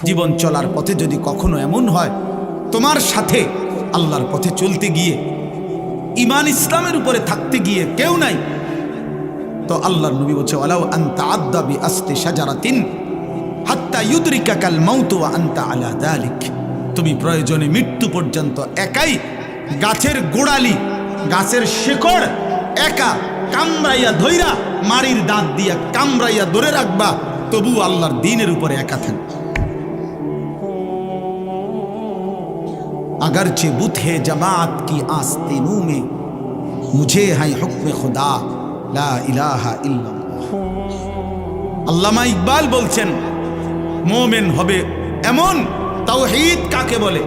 জীবন চলার পথে যদি কখনো এমন হয় তোমার সাথে আল্লাহর পথে চলতে গিয়ে ঈমান ইসলামের উপরে থাকতে গিয়ে কেউ নাই, তো আল্লাহর নবী বলছে ওয়ালাউ আনতা আদ্দা বিআসতি শাজারাতিন হাত্তা ইউদরিকাকাল মাউত ওয়া আনতা আলা যালিক, তুমি প্রয়োজনে মৃত্যু পর্যন্ত একাই গাছের গোড়ালি গাছের শেকড় একা কামড়াইয়া ধইরা মারির দাঁত দিয়া কামড়াইয়া ধরে রাখবা, তবু আল্লাহর দ্বীনের উপরে একা থাকবে। अगरचे बुत है जमात की आस्तीनों में मुझे है हुक्म खुदा ला इलाहा इल्लल्लाह। আল্লামা ইকবাল বলছেন মুমিন হবে এমন, তাওহীদ কাকে বলে,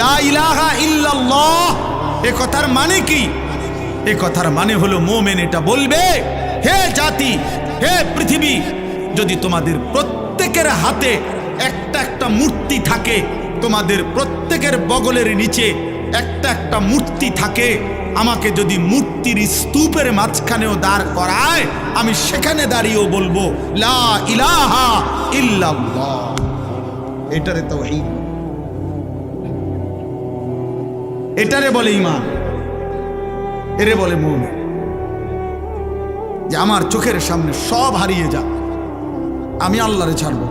লা ইলাহা ইল্লাল্লাহ এ কথার মানে কি? এ কথার মানে হলো মুমিন এটা বলবে, হে জাতি, হে পৃথিবী, যদি তোমাদের প্রত্যেকের হাতে একটা একটা মূর্তি থাকে, তোমাদের প্রত্যেকের বগলের নিচে একটা একটা মূর্তি থাকে, আমাকে যদি মূর্তির স্তূপের মাঝখানেও দাঁড় করায় আমি সেখানে দাঁড়িয়েও বলবো লা ইলাহা ইল্লাল্লাহ। এটারে তাওহীদ, এটারে বলে ঈমান, এরে বলে মুমিন। যে আমার চোখের সামনে সব হারিয়ে যাক, আমি আল্লাহরে ছাড়ব,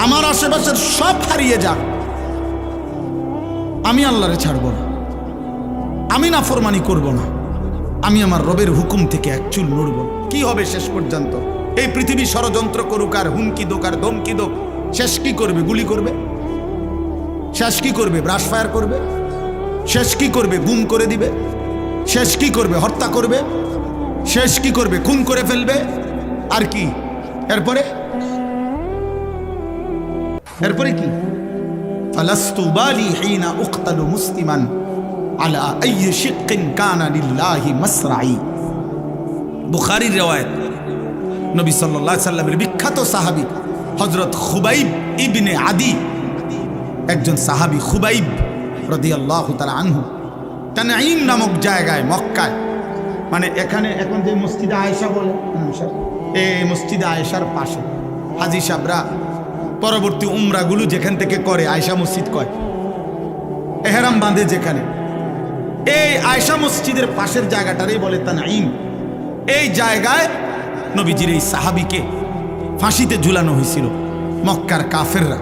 আমার আশেপাশের সব হারিয়ে যাক, আমি আল্লাহরে ছাড়ব না, আমি নাফরমানি করব না, আমি আমার রবের হুকুম থেকে এক চুল নড়ব। কি হবে শেষ পর্যন্ত? এই পৃথিবী ষড়যন্ত্র করুক আর হুমকি দোক আর ধমকি দোক, শেষ কি করবে? গুলি করবে। শেষ কি করবে? ব্রাশ ফায়ার করবে। শেষ কি করবে? গুম করে দিবে। শেষ কি করবে? হত্যা করবে। শেষ কি করবে? খুন করে ফেলবে। আর কি এরপরে? এরপরে কি? ফালাস্তু বালি হিনা উকতালু মুসলিমান আলা আইয়ি শিক্কিন কানা লিল্লাহি মাসরাই। বুখারীর riwayat, নবী সাল্লাল্লাহু আলাইহি সাল্লামের বিখ্যাত সাহাবী হযরত খুবাইব ইবনে আদি, একজন সাহাবী খুবাইব রাদিয়াল্লাহু তাআলা আনহু, তানঈম নামক জায়গায় মক্কায়, মানে এখানে এখন যে মসজিদে আয়েশা বলে, এই মসজিদে আয়েশার পাশে হাজী সাহেবরা পরবর্তী উমরাগুলো যেখান থেকে করে আয়েশা মসজিদ কয়, এহরাম বাঁধে যেখানে, এই আয়েশা মসজিদের পাশের জায়গাটারই বলে তানঈম। এই জায়গায় নবীজির এই সাহাবীকে ফাঁসিতে ঝুলানো হয়েছিল। মক্কার কাফেররা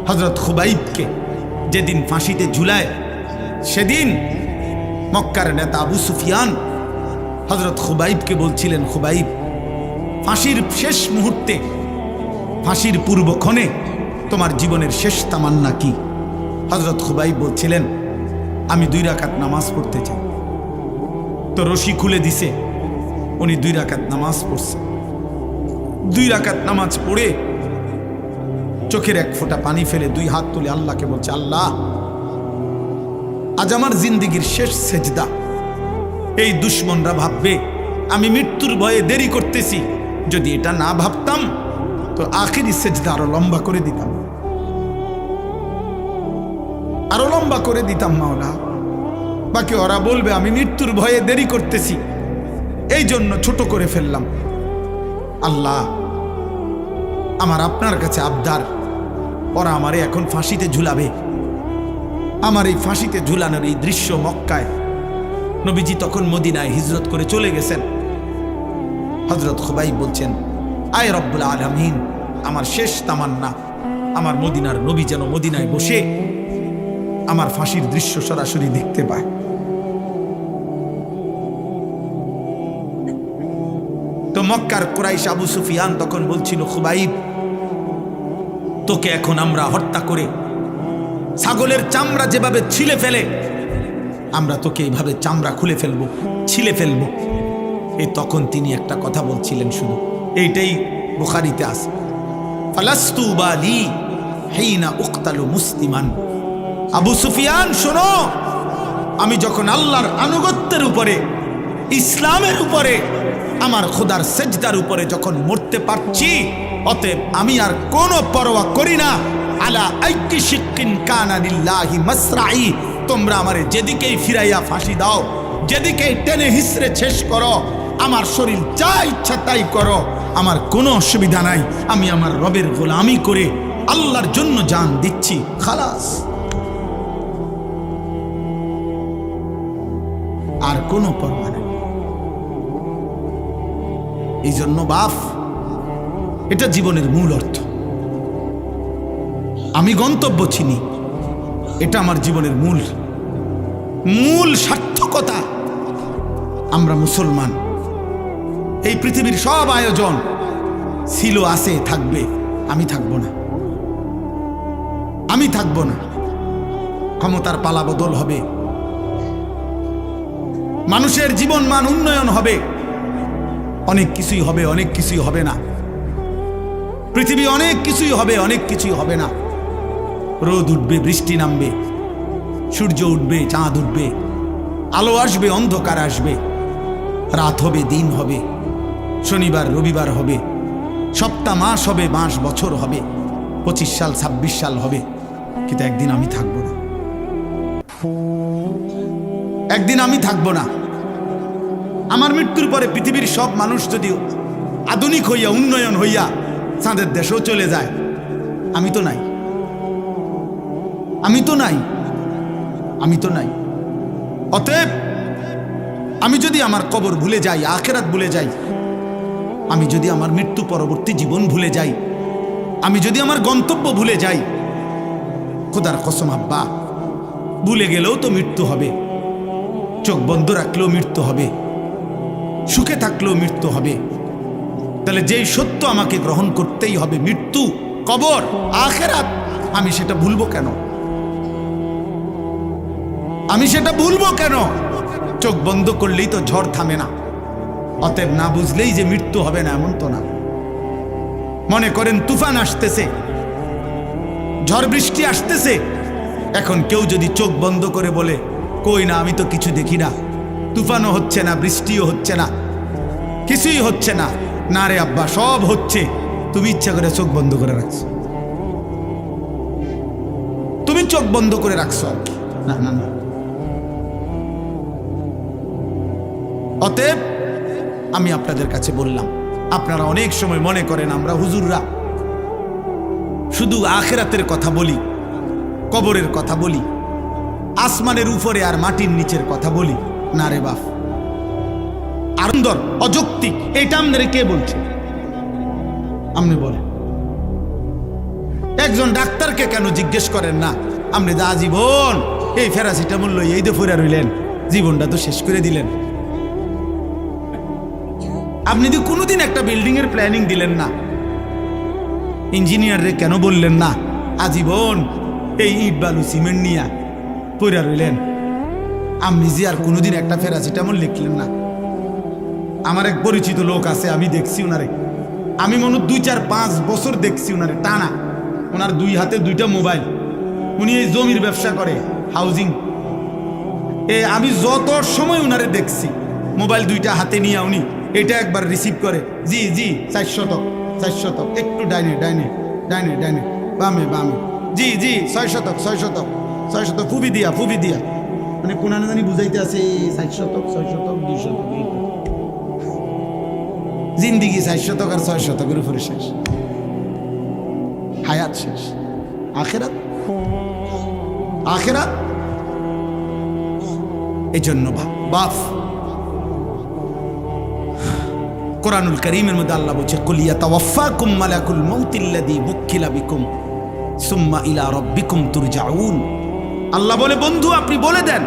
হযরত খুবাইবকে যেদিন ফাঁসিতে ঝুলায়, সেদিন মক্কার নেতা আবু সুফিয়ান হযরত খুবাইবকে বলছিলেন, খুবাইব, ফাঁসির শেষ মুহূর্তে, ফাঁসির পূর্বক্ষণে তোমার জীবনের শেষ তামান্না কি? হযরত খুবাইব বলছিলেন, আমি 2 রাকাত নামাজ পড়তে চাই। তো রশি খুলে দিছে, উনি 2 রাকাত নামাজ পড়ছে। 2 রাকাত নামাজ পড়ে চোখের এক ফোঁটা পানি ফেলে 2 হাত তুলে আল্লাহকে বলছে, আল্লাহ, আজ আমার জিন্দেগির শেষ সেজদা। এই দুশ্মনরা ভাববে আমি মৃত্যুর ভয়ে দেরি করতেছি, যদি এটা না ভাবতাম তো আখিরি সেজদা আরো লম্বা করে দিতাম, আরো লম্বা করে দিতাম মাওলা। বাকি ওরা বলবে আমি মৃত্যুর ভয়ে দেরি করতেছি, এই জন্য ছোট করে ফেললাম। আল্লাহ, আমার আপনার কাছে আবদার, ওরা আমারে এখন ফাঁসিতে ঝুলাবে। আমার এই ফাঁসিতে ঝুলানোর এই দৃশ্য মক্কায়, নবীজি তখন মদিনায় হিজরত করে চলে গেছেন। হযরত খুবাইব বলছেন, আয় রব্বুল আলামিন, আমার শেষ তামান্না আমার মদিনার নবী যেন মদিনায় বসে আমার ফাঁসির দৃশ্য সরাসরি দেখতে পায়। তো মক্কার কুরাইশ আবু সুফিয়ান তখন বলছিল, খুবাইব, তোকে এখন আমরা হত্যা করে ছাগলের চামড়া যেভাবে ছিলে ফেলে, আমরা তোকে এইভাবে চামড়া খুলে ফেলবো, ছিলে ফেলবো। এই তখন তিনি একটা কথা বলছিলেন, শুধু এইটাই বুখারীতে আছে, ফালাস্তু বালি হিনা উকতালু মুসলিমান। আবু সুফিয়ান, শোনো, আমি যখন আল্লাহর আনুগত্যের উপরে, ইসলামের উপরে, আমার খোদার সেজদার উপরে যখন মরতে পারছি, অতএব আমি আর কোনো পরোয়া করি না। আলা আইয়ি শিক্কিন কানা লিল্লাহি মাসরাই, তোমরা আমারে যেদিকেই ফিরাইয়া ফাঁসি দাও, যেদিকেই টেনে হিসড়ে শেষ করো, আমার শরীর যা ইচ্ছা তাই করো, আমার কোনো অসুবিধা নাই, আমি আমার রবের গোলামি করে আল্লাহর জন্য জান দিচ্ছি, খালাস। আর কোনো পরোয়া নেই। এই জন্য বাপ, এটা জীবনের মূল অর্থ। আমি গন্তব্য চিনি, এটা আমার জীবনের মূল সার্থকতা। আমরা মুসলমান, এই পৃথিবীর সব আয়োজন ছিল, আছে, থাকবে। আমি থাকবো না, আমি থাকবো না। ক্ষমতার পালা বদল হবে, মানুষের জীবন মান উন্নয়ন হবে, অনেক কিছুই হবে, অনেক কিছুই হবে না। পৃথিবী অনেক কিছুই হবে, অনেক কিছুই হবে না। রোদ উঠবে, বৃষ্টি নামবে, সূর্য উঠবে, চাঁদ উঠবে, আলো আসবে, অন্ধকার আসবে, রাত হবে, দিন হবে, শনিবার রবিবার হবে, সপ্তাহ মাস হবে, মাস বছর হবে, 25 সাল 26 সাল হবে। কিন্তু একদিন আমি থাকবো না, একদিন আমি থাকবো না। আমার মৃত্যুর পরে পৃথিবীর সব মানুষ যদি আধুনিক হইয়া, উন্নয়ন হইয়া চাঁদের দেশেও চলে যায়, আমি তো নাই, আমি তো নাই, আমি তো নাই। অতএব আমি যদি আমার কবর ভুলে যাই, আখিরাত ভুলে যাই, আমি যদি আমার মৃত্যু পরবর্তী জীবন ভুলে যাই, আমি যদি আমার গন্তব্য ভুলে যাই, খোদার কসম আব্বা, ভুলে গেলেও তো মৃত্যু হবে, চোখ বন্ধ রাখলেও মৃত্যু হবে, সুখে থাকলেও মৃত্যু হবে। তাহলে যেই সত্য আমাকে গ্রহণ করতেই হবে, মৃত্যু, কবর, আখিরাত, আমি সেটা ভুলবো কেন? আমি সেটা ভুলবো কেন? চোখ বন্ধ করলেই তো ঝড় থামে না। অতএব না বুঝলেই যে মৃত্যু হবে না এমন তো না। মনে করেন তুফান আসতেছে, ঝড় বৃষ্টি আসতেছে, এখন কেউ যদি চোখ বন্ধ করে বলে কই না, আমি তো কিছু দেখি না, তুফানও হচ্ছে না, বৃষ্টিও হচ্ছে না, কিছুই হচ্ছে না, না রে আব্বা সব হচ্ছে, তুমি ইচ্ছা করে চোখ বন্ধ করে রাখছো, তুমি চোখ বন্ধ করে রাখছো আর কি। না না না। অতএব আমি আপনাদের কাছে বললাম, আপনারা অনেক সময় মনে করেন আমরা হুজুররা শুধু আখিরাতের কথা বলি, কবরের কথা বলি, আসমানের উপরে আর মাটির নিচের কথা বলি। না রে বাপ, আনন্দর অযৌক্তিক, এইটা আপনারা কে বলছে? আপনি বলেন। একজন ডাক্তারকে কেন জিজ্ঞেস করেন না, আপনি যা জীবন এই প্যারাসিটামল লই এই দিয়ে ফুরা রইলেন, জীবনটা তো শেষ করে দিলেন। আপনি তো কোনোদিন একটা বিল্ডিং এর প্ল্যানিং দিলেন না, ইঞ্জিনিয়ার রে কেন বললেন না আজীবন এই ইট বালু সিমেন্ট নিয়ে পড়ে রইলেন? আপনি যে আর কোনোদিন একটা প্যারাসিটামল লিখলেন না। আমার এক পরিচিত লোক আছে, আমি দেখছি ওনারে, আমি মনে 2-4-5 বছর দেখছি ওনারে টানা। ওনার 2 হাতে 2টা মোবাইল, উনি এই জমির ব্যবসা করে, হাউজিং। আমি যত সময় ওনারে দেখছি মোবাইল 2টা হাতে নিয়ে উনি এটা একবার রিসিভ করে, জি জি 400, একটু ডাইনে ডাইনে ডাইনে ডাইনে, বামে বামে, জি জি 600, ফুবি দিয়া মানে কোন জানি বুঝাইতে আছে 400, 600, 200, জিন্দিগি 400 আর 600 উপরে শেষ, হায়াত শেষ। আখিরাত, আখিরাত। এই জন্য বাপ, কোরআনুল কারীমের মধ্যে আল্লাহ বলছে, কুল ইয়াতাওয়াফাকুম মালাকুল মাউতিল্লাযী বুক্কিলা বিকুম সুম্মা ইলা রাব্বিকুম তুরজাউন। আল্লাহ বলে, বন্ধু আপনি বলে দেন,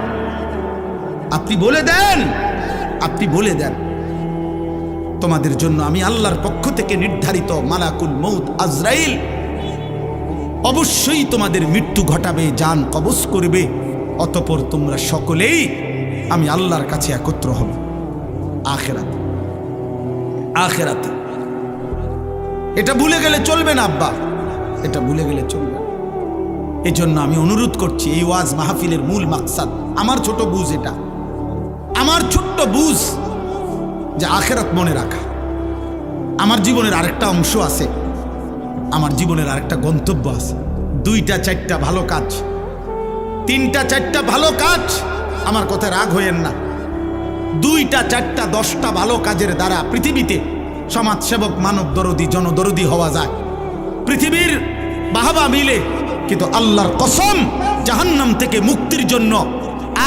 আপনি বলে দেন, আপনি বলে দেন, তোমাদের জন্য আমি আল্লাহর পক্ষ থেকে নির্ধারিত মালাকুল মউত আজরাইল অবশ্যই তোমাদের মৃত্যু ঘটাবে, জান কবজ করবে, অতঃপর তোমরা সকলেই আমি আল্লাহর কাছে একত্র হব আখিরাতে। আখিরাতে এটা ভুলে গেলে চলবে না আব্বা, এটা ভুলে গেলে চলবে না। এই জন্য আমি অনুরোধ করছি, এই ওয়াজ মাহফিলের মূল মাকসাদ, আমার ছোট বুঝ, এটা আমার ছোট্ট বুঝ যে আখিরাত মনে রাখা। আমার জীবনের আরেকটা অংশ আছে, আমার জীবনের আরেকটা গন্তব্য আছে। 2-4টা ভালো কাজ, 3-4টা ভালো কাজ, আমার কথা রাগ হইয়েন না। 2-4টা 10টা ভালো কাজের দ্বারা পৃথিবীতে সমাজসেবক, মানব দরদি, জনদরদি হওয়া যায়, পৃথিবীর বাহবা মিলে, কিন্তু আল্লাহর কসম জাহান্নাম থেকে মুক্তির জন্য,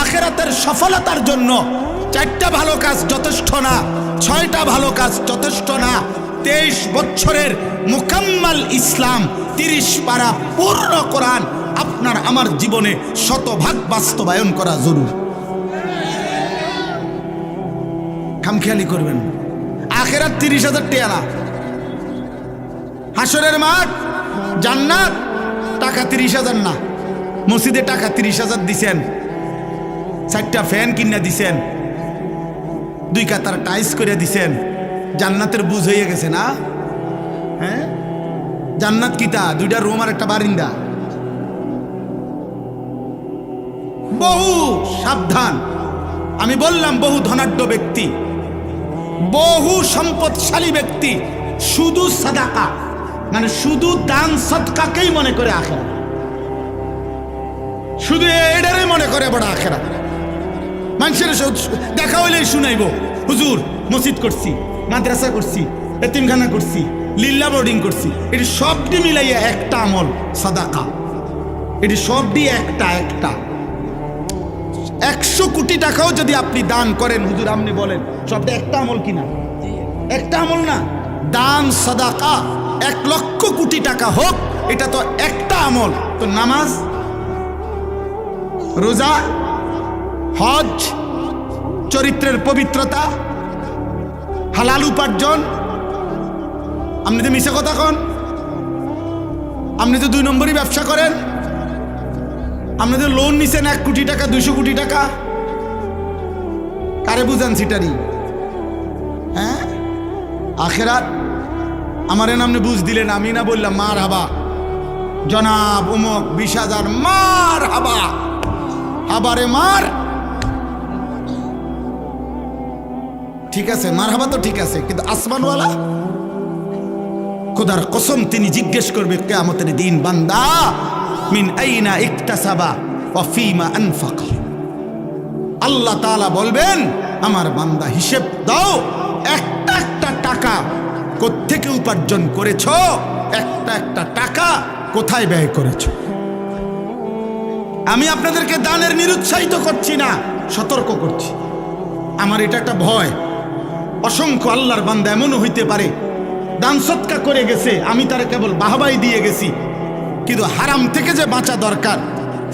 আখিরাতের সফলতার জন্য 4টা ভালো কাজ যথেষ্ট না, 6টা ভালো কাজ যথেষ্ট না। 23 বছরের মুকাম্মাল ইসলাম, 30 পারা পূর্ণ কোরআন আপনার আমার জীবনে শতভাগ বাস্তবায়ন করা জরুরি। খামখেয়ালি করবেন। আখিরাত 30,000 টাকা না, হাসরের মাঠ জান্নাত টাকা 30,000 না। মসজিদে টাকা 30,000 দিছেন, 4টা ফ্যান কিনা দিছেন, 2 কাতার টাইস করে দিছেন, জান্নাতের বুঝ হয়ে গেছে না? হ্যাঁ, জান্নাত কিতা? 2টা রুম আর একটা বারিন্দা। বহু সাবধান। আমি বললাম বহু ধনাঢ্য ব্যক্তি, বহু সম্পদশালী ব্যক্তি শুধু সাদাকা মানে শুধু দান সদকাকেই মনে করে আখেরাত, শুধু এটারই মনে করে বড় আখেরাত। মানুষের দেখা হইলেই শুনাইব, হুজুর মসজিদ করছি, মাদ্রাসা করছি, এতিমখানা করছি, লিল্লা বোর্ডিং করছি। এটি সবটি মিলাইয়া একটা আমল সাদাকা। এটি সবটি একটা 100 কোটি টাকাও যদি আপনি দান করেন, হুজুর আপনি বলেন সবটা একটা আমল কিনা? একটা আমল না। দান সাদাকা 1 লক্ষ কোটি টাকা হোক, এটা তো একটা আমল। তো নামাজ, রোজা, হজ, চরিত্রের পবিত্রতা, হালাল উপার্জন, আপনি তো মিশে কথা কন, আপনি তো 2 নম্বরই ব্যবসা করেন, আপনি তো লোন নিছেন 1 কোটি টাকা, 200 কোটি টাকা, কারে বুঝান সিটারি? হ্যাঁ, আখেরাত আমার আপনি বুঝ দিলেন, আমি না বললাম মার হাবা জনাব উমক 20,000 মার হাবা, হাবারে মার। ঠিক আছে, মার হাবা তো ঠিক আছে, কিন্তু আসমানওয়ালা খোদার কসম তিনি জিজ্ঞেস করবে কিয়ামতের দিন, বান্দা মিন আইনা ইকতাসাবা ওয়া ফীমা আনফাকা। আল্লাহ তাআলা বলবেন, আমার বান্দা হিসেব দাও, একটা একটা টাকা কোত্থেকে উপার্জন করেছো, একটা একটা টাকা কোথায় ব্যয় করেছো। আমি আপনাদেরকে দানের নিরুৎসাহিত করছি না, সতর্ক করছি। আমার এটা একটা ভয়, অসংখ্য আল্লাহর বান্দা এমনও হইতে পারে দান সৎকা করে গেছে, আমি তারে কেবল বাহবাই দিয়ে গেছি, কিন্তু হারাম থেকে যে বাঁচা দরকার।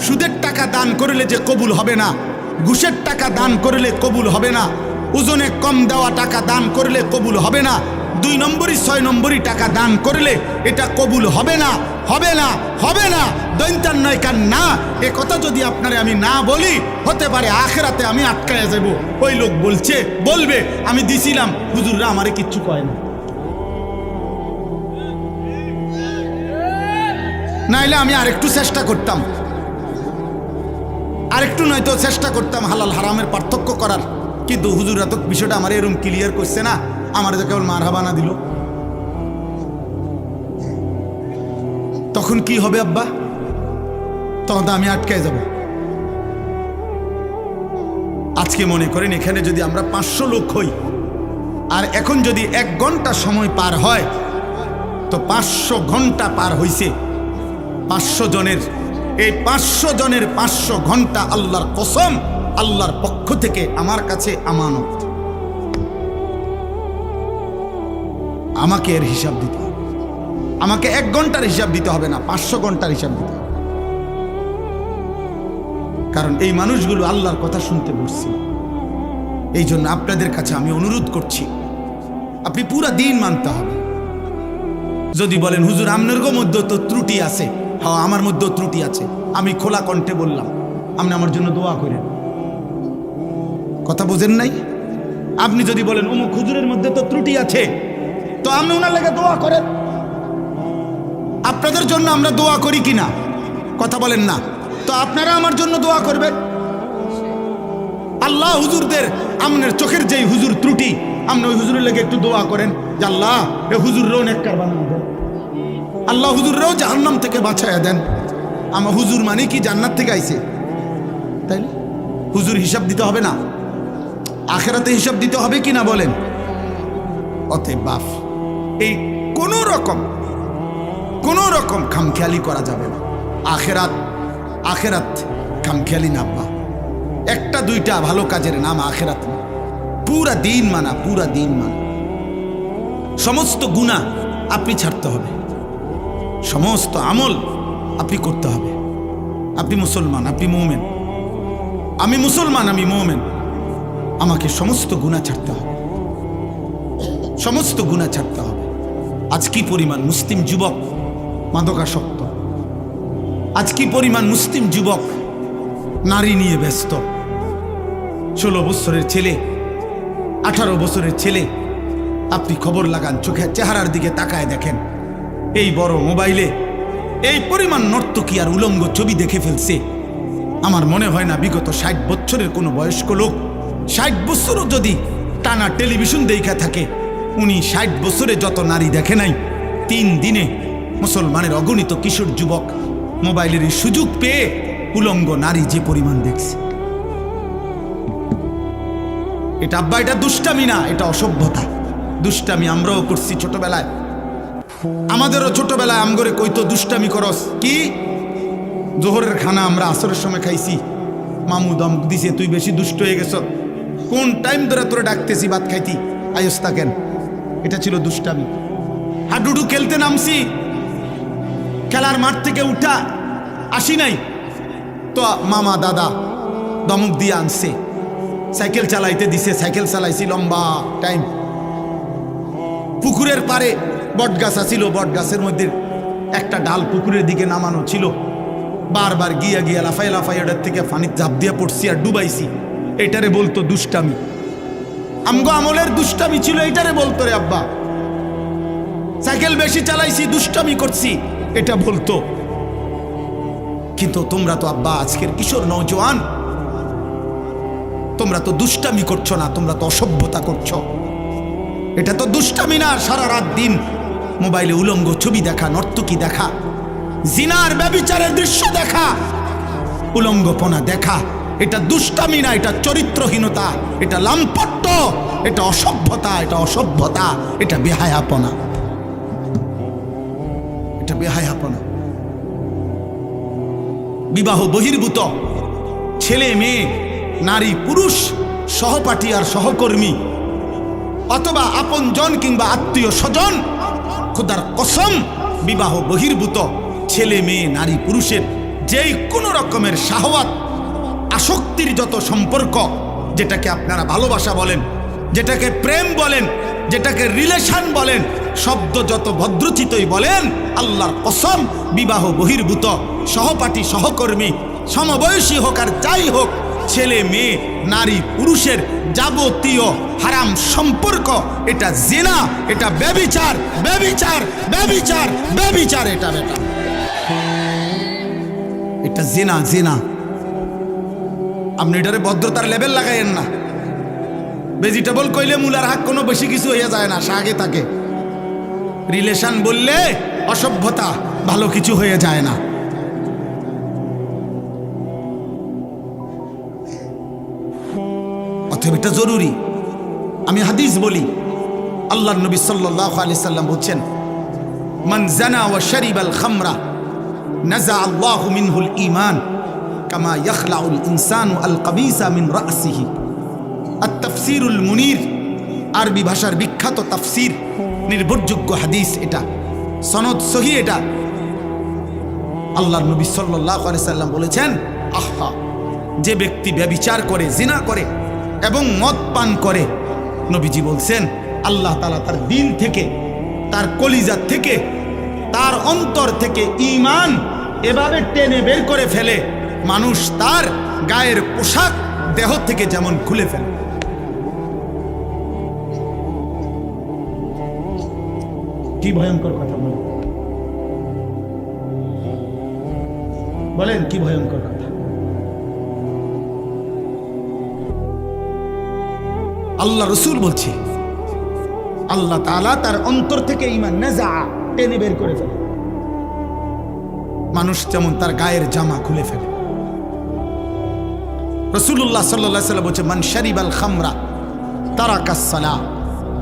সুদের টাকা দান করলে যে কবুল হবে না, ঘুষের টাকা দান করলে কবুল হবে না, ওজনে কম দেওয়া টাকা দান করলে কবুল হবে না, 2 নম্বরই 6 নম্বরই টাকা দান করলে এটা কবুল হবে না, হবে না, হবে না, দৈন্তার নয় কান না। এ কথা যদি আপনারে আমি না বলি, হতে পারে আখেরাতে আমি আটকায়া যাব। ওই লোক বলবে আমি দিছিলাম, হুজুররা আমারে কিচ্ছু কয় না। নাইলে আমি আরেকটু চেষ্টা করতাম, আরেকটু নয়তো চেষ্টা করতাম হালাল হারামের পার্থক্য করার, কিন্তু হুজুররা তো বিষয়টা আমার এরকম ক্লিয়ার করছে না, আমার তো কেবল মারহাবা না দিল। তখন কি হবে আব্বা? তখন তো আমি আটকে যাব। আজকে মনে করেন এখানে যদি আমরা 500 লোক হই, আর এখন যদি 1 ঘন্টা সময় পার হয়, তো 500 ঘন্টা পার হইছে 500 জনের। এই 500 জনের 500 ঘন্টা আল্লাহর কসম, আল্লাহর পক্ষ থেকে আমার কাছে আমানত। আমাকে এর হিসাব দিতে হবে। আমাকে 1 ঘন্টার হিসাব দিতে হবে না, 500 ঘন্টার হিসাব দিতে হবে। কারণ এই মানুষগুলো আল্লাহর কথা শুনতে বসছে। এই জন্য আপনাদের কাছে আমি অনুরোধ করছি, আপনি পুরা দিন মানতে হবে। যদি বলেন হুজুর আপনার মধ্যে তো ত্রুটি আছে, হ্যাঁ আমার মধ্যেও ত্রুটি আছে, আমি খোলা কণ্ঠে বললাম, আপনি আমার জন্য দোয়া করেন। কথা বোঝেন নাই? আপনি যদি বলেন অমুক হুজুরের মধ্যে তো ত্রুটি আছে, তো আপনি ওনার লেগে দোয়া করেন। আপনাদের জন্য আমরা দোয়া করি কিনা? কথা বলেন না। তো আপনারা আমার জন্য দোয়া করবেন। আল্লাহ হুজুরদের, আপনার চোখের যেই হুজুর ত্রুটি, আপনি ওই হুজুরের লেগে একটু দোয়া করেন যে আল্লাহ এ হুজুররাও নেককার বানানো দেন, আল্লাহ হুজুররাও জাহান্নাম থেকে বাঁচাইয়া দেন। আমার হুজুর মানে কি জান্নাত থেকে আইছে, তাই না? হুজুর হিসাব দিতে হবে না? আখেরাতে হিসাব দিতে হবে কি না বলেন? অতএব বাপ, এই কোনো রকম খামখেয়ালি করা যাবে না। আখেরাত খামখেয়ালি না আব্বা। একটা দুইটা ভালো কাজের নাম আখেরাত না, পুরা দিন মানা। সমস্ত গুনাহ আপনি ছাড়তে হবে, সমস্ত আমল আপনি করতে হবে। আপনি মুসলমান, আপনি মুমিন, আমি মুসলমান, আমি মুমিন। আমাকে সমস্ত গুনাহ ছাড়তে হবে, সমস্ত গুনাহ ছাড়তে হবে। আজ কি পরিমাণ মুসলিম যুবক মাদকাসক্ত, আজ কি পরিমাণ মুসলিম যুবক নারী নিয়ে ব্যস্ত। 16 বছরের ছেলে, 18 বছরের ছেলে, আপনি খবর লাগান, চোখের চেহারার দিকে তাকায় দেখেন, এই বড় মোবাইলে এই পরিমাণ নর্তকী আর উলঙ্গ ছবি দেখে ফেলছে। আমার মনে হয় না বিগত 60 বছরের কোনো বয়স্ক লোক 60 বছরও যদি টানা টেলিভিশন দেখা থাকে, উনি 60 বছরে যত নারী দেখে নাই, 3 দিনে মুসলমানের অগণিত কিশোর যুবক মোবাইলের এই সুযোগ পেয়ে উলঙ্গ নারী যে পরিমাণ দেখছে। এটা আব্বা, এটা দুষ্টামি না, এটা অসভ্যতা। দুষ্টামি আমরাও করছি ছোটবেলায়, আমাদেরও ছোটবেলায় আমগরে কইতো দুষ্টামি করস কি। জোহরের খানা আমরা আসরের সময় খাইছি, মামু দম দিছে, তুই বেশি দুষ্ট হয়ে গেছ, কোন টাইম ধরে তোরে ডাকতেছি ভাত খাইতি, আয়স থাকেন। এটা ছিল দুষ্টামি। হাডুডু খেলতে নামছি, খেলার মাঠ থেকে উঠা আসি নাই তো মামা দাদা দমক দিয়ে আনছে, সাইকেল চালাইতে দিছে, সাইকেল চালাইছি লম্বা টাইম। পুকুরের পারে বট গাছ আছিল, বট গাছের মধ্যে একটা ডাল পুকুরের দিকে নামানো ছিল, বারবার গিয়া লাফাই ওটার থেকে পানির ঝাঁপ দিয়ে পড়ছি আর ডুবাইছি। এটারে বলতো দুষ্টামি। আমগো আমলের দুষ্টামি ছিল, এটারে বলতো রে আব্বা। সাইকেল বেশি চালাইছি, দুষ্টামি করছি, এটা বলতো। কিন্তু তোমরা তো আব্বা আজকের কিশোর নওজোয়ান, তোমরা তো দুষ্টামি করছো না, তোমরা তো অসভ্যতা করছো। এটা তো দুষ্টামি না, সারা রাত দিন মোবাইলে উলঙ্গ ছবি দেখা, নর্তকী দেখা, জিনার ব্যভিচারের দৃশ্য দেখা, উলঙ্গপনা দেখা, এটা দুষ্টামি না, এটা চরিত্রহীনতা, এটা লাম্পট্য, এটা অসভ্যতা, এটা বেহায়াপনা, এটা বেহায়াপনা। বিবাহ বহির্ভূত ছেলে মেয়ে, নারী পুরুষ, সহপাঠী আর সহকর্মী, অথবা আপনজন কিংবা আত্মীয় স্বজন, খোদার কসম, বিবাহ বহির্ভূত ছেলে মেয়ে নারী পুরুষের যেই কোনো রকমের শাহওয়াত, আসক্তির যত সম্পর্ক, যেটাকে আপনারা ভালোবাসা বলেন, যেটাকে প্রেম বলেন, যেটাকে রিলেশন বলেন, শব্দ যত ভদ্রচিতই বলেন, আল্লাহর কসম, বিবাহ বহির্ভূত সহপাঠী সহকর্মী, সমবয়সী হোক আর যাই হোক, ছেলে মেয়ে নারী পুরুষের যাবতীয় হারাম সম্পর্ক, এটা জিনা, এটা ব্যভিচার, এটা জিনা। আপনি এটারে ভদ্রতার লেভেল লাগাইয়েন না। ভেজিটেবল কইলে মূলার হাক কোনো বেশি কিছু হয়ে যায় না, শাকে থাকে। রিলেশন বললে অসভ্যতা, ভালো কিছু হয়ে যায় না। অতএব এটা জরুরি। আমি হাদিস বলি, আল্লাহর নবী সাল্লাল্লাহু আলাইহি সাল্লাম বলছেন, মান জানা ওয়া শারিবাল খামরা নাযা আল্লাহু মিনহুল ঈমান কামা ইয়াখলাউল ইনসানু আল কাবিসা মিন রাসিহি। আত-তাফসীরুল মুনীর, আরবি ভাষার বিখ্যাত তাফসীর, নির্ভরযোগ্য হাদিস, এটা সনদ সহিহ। এটা আল্লাহর নবী সাল্লাল্লাহু আলাইহি সাল্লাম বলেছেন, আহা, যে ব্যক্তি ব্যভিচার করে, জিনা করে এবং মদ পান করে, নবীজি বলছেন আল্লাহ তাআলা তার দিল থেকে, তার কলিজা থেকে, তার অন্তর থেকে ঈমান এভাবে টেনে বের করে ফেলে, মানুষ তার গায়ের পোশাক দেহ থেকে যেমন খুলে ফেলে। কি ভয়ঙ্কর কথা বলেন, কি ভয়ঙ্কর কথা। আল্লাহ রসুল বলছে, আল্লাহ তাআলা তার অন্তর থেকে ঈমান নাযা, টেনে বের করে ফেলে, মানুষ যেমন তার গায়ের জামা খুলে ফেলে। রাসূলুল্লাহ সাল্লাল্লাহু আলাইহি ওয়াসাল্লাম বলছে, মান শারিবাল খামরা তারাকাস সালাহ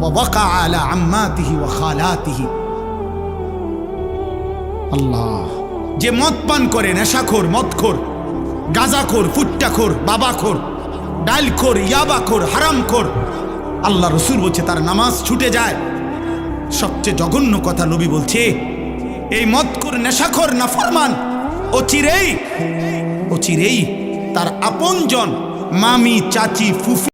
ওয়া ওয়াকা আলা আম্মাতিহি ওয়া খালাতিহি। আল্লাহ, যে মদ পান করে, নেশাখোর, মদখোর, গাঁজাখোর, ফুট্টাখোর, বাবাখোর, ডালখোর, ইয়াবাখোর, হারামখোর, আল্লাহ রসুল বলছে তার নামাজ ছুটে যায়। সবচেয়ে জঘন্য কথা নবী বলছে, এই মদখোর, নেশাখোর, নাফরমান অচিরেই তার আপনজন, মামি, চাচি, ফুফি